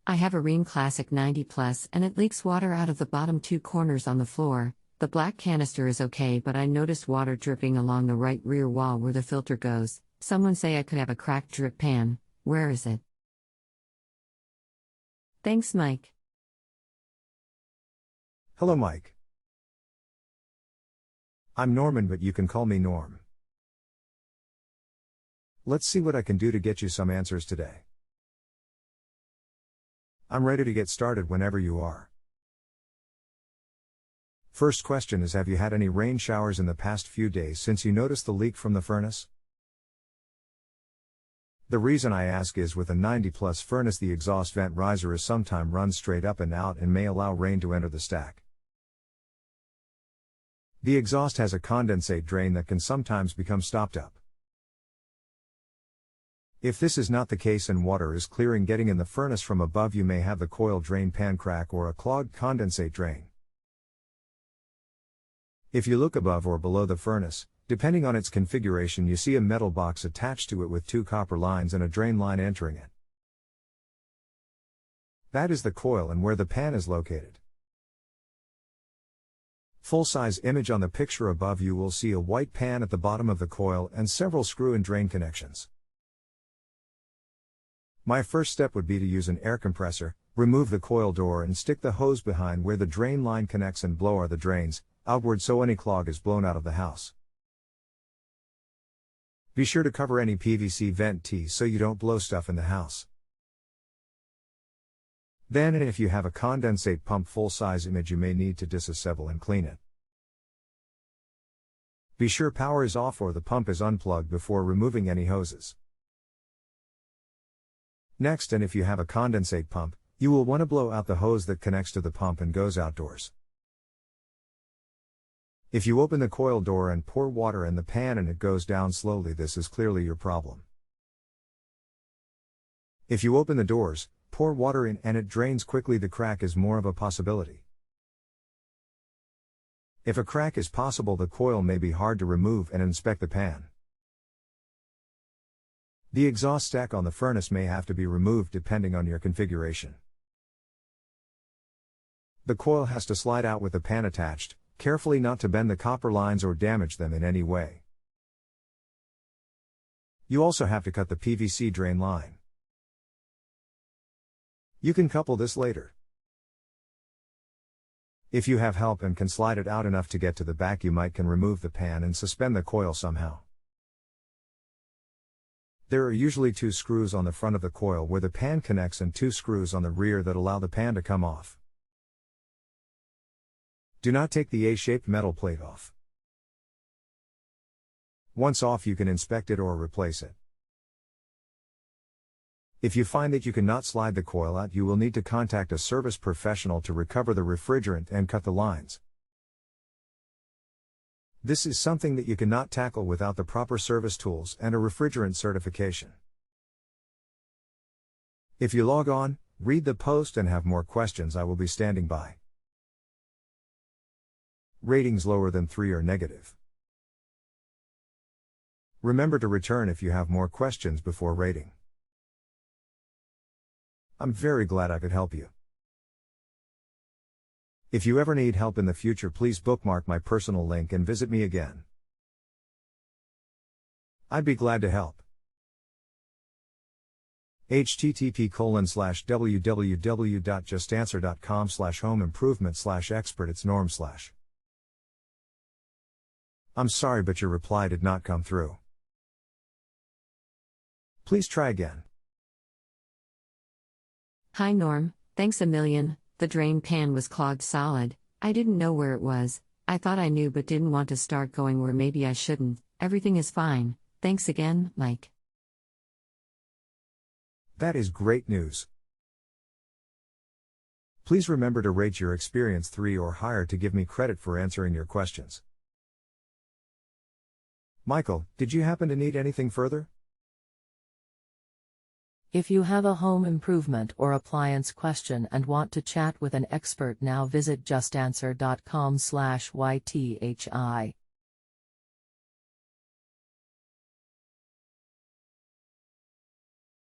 I have a Rheem Classic 90 Plus and it leaks water out of the bottom two corners on the floor. The black canister is okay, but I noticed water dripping along the right rear wall where the filter goes. Someone say I could have a cracked drip pan. Where is it? Thanks, Mike. Hello, Mike. I'm Norman, but you can call me Norm. Let's see what I can do to get you some answers today. I'm ready to get started whenever you are. First question is, have you had any rain showers in the past few days since you noticed the leak from the furnace? The reason I ask is, with a 90 plus furnace, the exhaust vent riser is sometimes run straight up and out and may allow rain to enter the stack. The exhaust has a condensate drain that can sometimes become stopped up. If this is not the case and water is clearing getting in the furnace from above, you may have the coil drain pan crack or a clogged condensate drain. If you look above or below the furnace, depending on its configuration, you see a metal box attached to it with two copper lines and a drain line entering it. That is the coil and where the pan is located. Full-size image on the picture above, you will see a white pan at the bottom of the coil and several screw and drain connections. My first step would be to use an air compressor, remove the coil door and stick the hose behind where the drain line connects and blow the drains outward so any clog is blown out of the house. Be sure to cover any PVC vent tees so you don't blow stuff in the house. Then, if you have a condensate pump full-size image, you may need to disassemble and clean it. Be sure power is off or the pump is unplugged before removing any hoses. Next, and if you have a condensate pump, you will want to blow out the hose that connects to the pump and goes outdoors. If you open the coil door and pour water in the pan and it goes down slowly, this is clearly your problem. If you open the doors, pour water in and it drains quickly, the crack is more of a possibility. If a crack is possible, the coil may be hard to remove, and inspect the pan. The exhaust stack on the furnace may have to be removed depending on your configuration. The coil has to slide out with the pan attached, carefully not to bend the copper lines or damage them in any way. You also have to cut the PVC drain line. You can couple this later. If you have help and can slide it out enough to get to the back, you can remove the pan and suspend the coil somehow. There are usually two screws on the front of the coil where the pan connects and two screws on the rear that allow the pan to come off. Do not take the A-shaped metal plate off. Once off, you can inspect it or replace it. If you find that you cannot slide the coil out, you will need to contact a service professional to recover the refrigerant and cut the lines. This is something that you cannot tackle without the proper service tools and a refrigerant certification. If you log on, read the post and have more questions, I will be standing by. Ratings lower than 3 are negative. Remember to return if you have more questions before rating. I'm very glad I could help you. If you ever need help in the future, please bookmark my personal link and visit me again. I'd be glad to help. http://www.justanswer.com/home-improvement/expert. It's Norm/. I'm sorry, but your reply did not come through. Please try again. Hi Norm, thanks a million. The drain pan was clogged solid. I didn't know where it was. I thought I knew but didn't want to start going where maybe I shouldn't. Everything is fine. Thanks again, Mike. That is great news. Please remember to rate your experience 3 or higher to give me credit for answering your questions. Michael, did you happen to need anything further? If you have a home improvement or appliance question and want to chat with an expert now, visit JustAnswer.com/YTHI.